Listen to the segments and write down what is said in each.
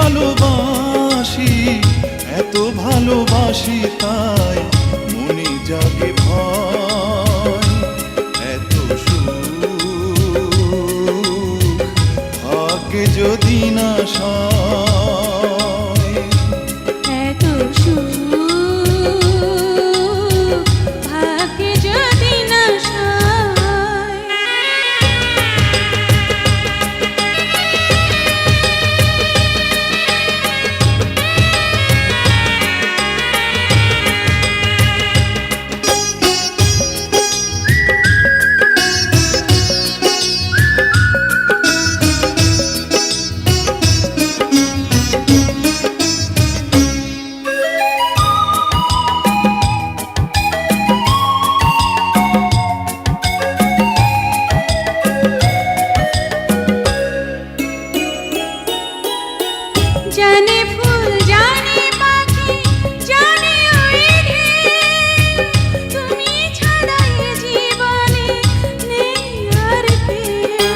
ভালোবাসি, এত ভালোবাসি তাই মনে জাগে ভয়। এত সুখ ভাগ্যে যদি না সয়, এত সুখ ভাগ্যে যদি না সয়। জানে ফুল জানে পাখি জানে ওই ঢেউ, তুমি ছাড়া এ জীবনে নেই আর কেউ।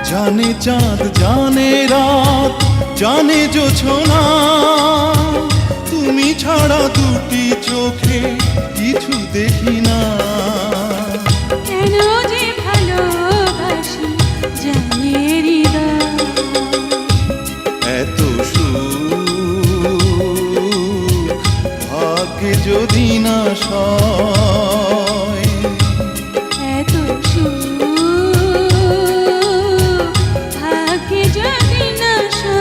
জানে চাঁদ জানে রাত জানে জোছনা, তুমি ছাড়া দুটি চোখে কিছু দেখি না। কেন যে ভালোবাসি জানে হৃদয়, এত সুখ ভাগ্যে যদি না সয়, এত সুখ ভাগ্যে যদি না সয়।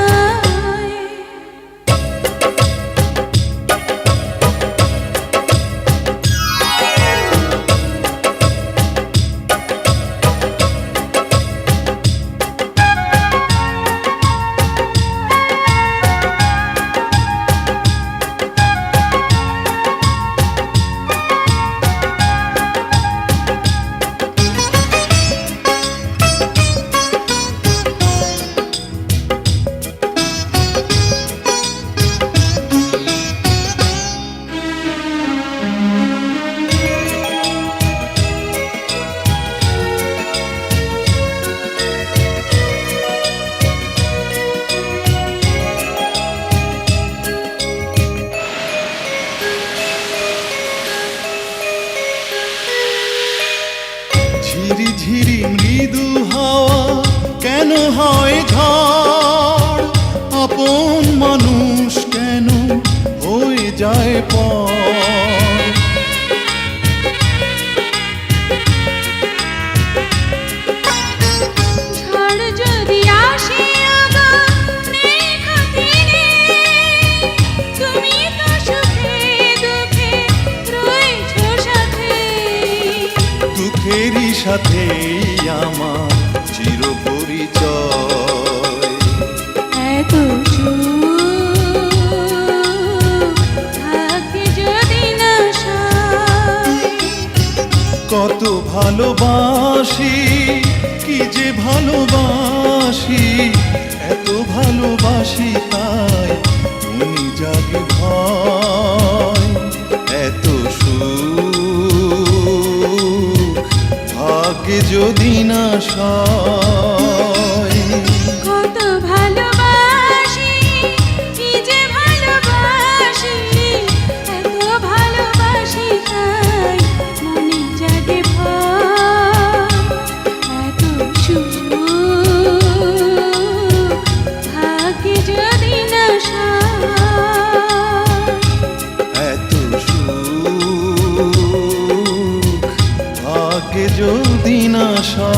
ঝিরি ঝিরি মৃদু হাওয়া কেন হয় ঝড়, আপন মানুষ কেন হয়ে যায় পর। ঝড় যদি আসে আগা নেই ক্ষতি নেই, তুমি তো সুখে দুঃখে রয়েছো সাথে। দুঃখেরই সাথেই আমার চির পরিচয়। এত সুখ ভাগ্যে যদি না সয়, কত ভালোবাসি, কি যে ভালোবাসি, এত ভালোবাসি তাই মনে জাগে ভয়। এত সুখ ভাগ্যে যদি না সয়, কত ভালোবাসি, কি যে ভালোবাসি, এত ভালোবাসি তাই মনে জাগে ভয়। এত সুখ ভাগ্যে যদি না সয়, এত সুখ ভাগ্যে যদি না সয়।